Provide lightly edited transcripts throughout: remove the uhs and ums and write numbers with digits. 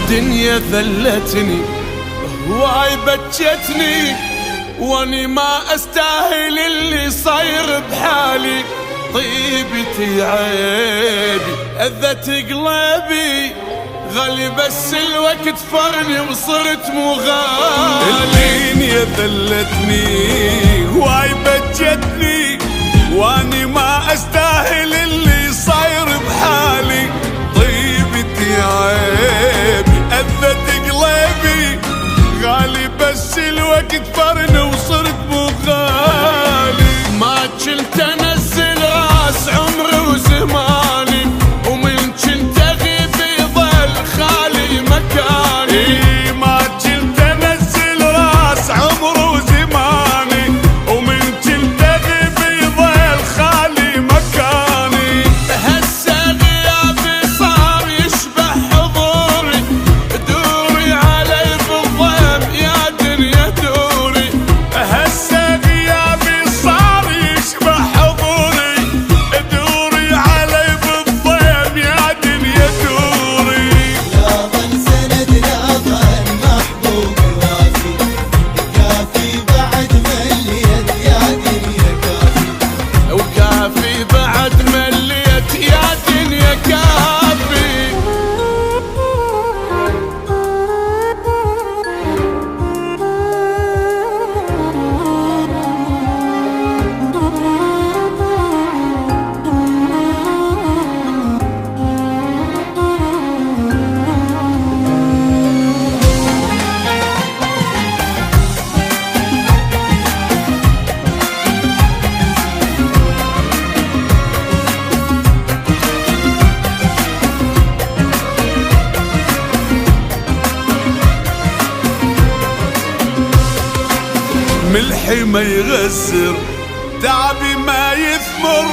الدنيا ذلتني هواي بجتني، واني ما استاهل اللي صاير بحالي. طيبتي عيبي اذت قلبي، غالي بس الوقت فرني وصرت مو غالي. الدنيا ذلتني هواي بجتني، واني ما استاهل اللي صاير بحالي. طيبتي عيبي اذت قلبي، غالي بس الوقت فرني وصرت مو غالي. ما كنت انزل راس عمري وزماني، ومن كنت اغيب يظل خالي مكاني. ما كنت انزل راس عمري وزماني، ومن كنت اغيب يظل خالي مكاني. هسه غيابي صار يشبه حضوري، دوري علي بالضيم يا دنيا دوري. هسه غيابي صار يشبه حضوري، دوري علي بالضيم يا دنيا دوري. لا ظل سند لا ظل محبوب وافي، كافي بعد مليت يا دنيا كافي. وكافي بعد مليت يا دنيا كافي. ملحي ما يغسر، تعبي ما يثمر،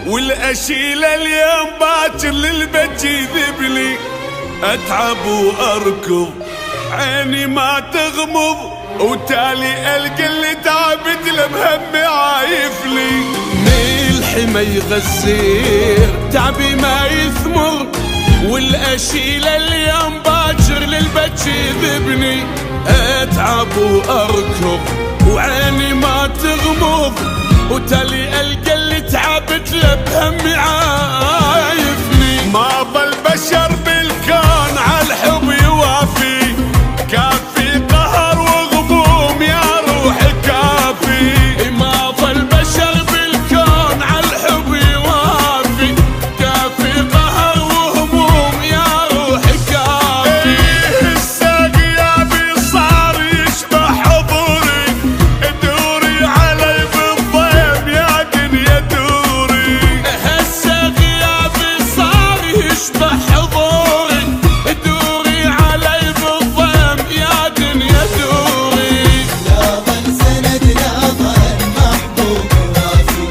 والاشيل اليوم باكر للبيت يذبلي. اتعب واركض عيني ما تغمض، وتالي القى اللي تعبت له بهم عايفلي. ملحي ما يغسر، تعبي ما يثمر، والاشيل اليوم باكر للبيت يذبني. اتعب واركض وعيني ما تغمض، وتالي القى اللي تعبت له بهم عايفني. ما ظل بشر بالكون عالحب يوافي، كافي قهر وغموم يا روحي كافي. ما ظل بشر بالكون عالحب يوافي، كافي قهر وهموم يا روحي كافي. هسه غيابي صار يشبه حضوري، دوري علي بالضيم يا دنيا دوري. هسه غيابي صار يشبه حضوري، دوري علي بالضيم يا دنيا دوري. لا ظل سند لا ظل محبوب وافي،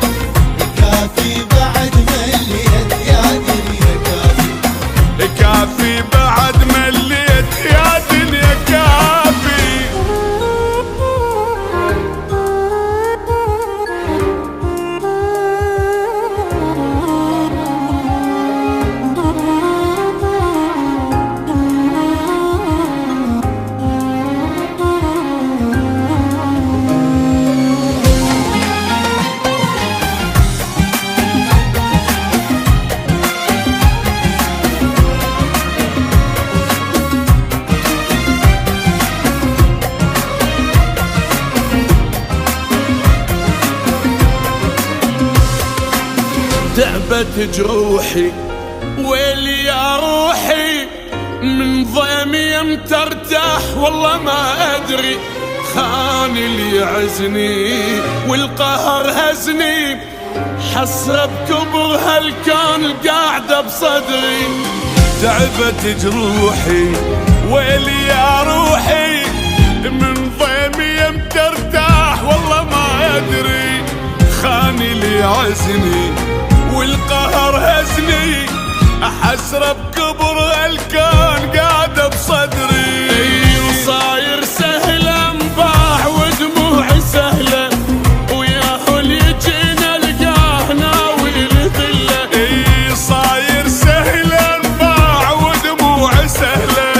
كافي بعد مليت يا دنيا كافي. كافي بعد مليت يا دنيا كافي. تعبت جروحي ويلي يا روحي، من ضيمي يمتى ارتاح والله ما ادري. خان اللي يعزني والقهر هزني، حسرة بكبر هالكون قاعدة بصدري. تعبت جروحي ويلي يا روحي، من ضيمي يمتى ارتاح والله ما ادري. خاني اللي عزني والقهر هزني، حسرة بكبر الكون قاعدة بصدري. وصاير سهلة انباع ودموعي سهلة، وياهو اللي يجينا القاه ناوي الذلة. صاير سهلة انباع ودموعي سهلة،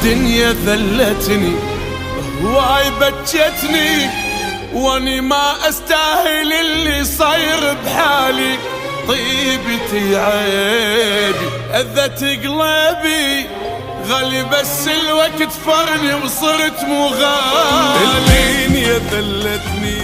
الدنيا ذلتني هواي بكتني واني ما استاهل اللي صاير بحالي. طيبتي عيبي اذت قلبي غالي بس الوقت فرني وصرت مو غالي. الدنيا ذلتني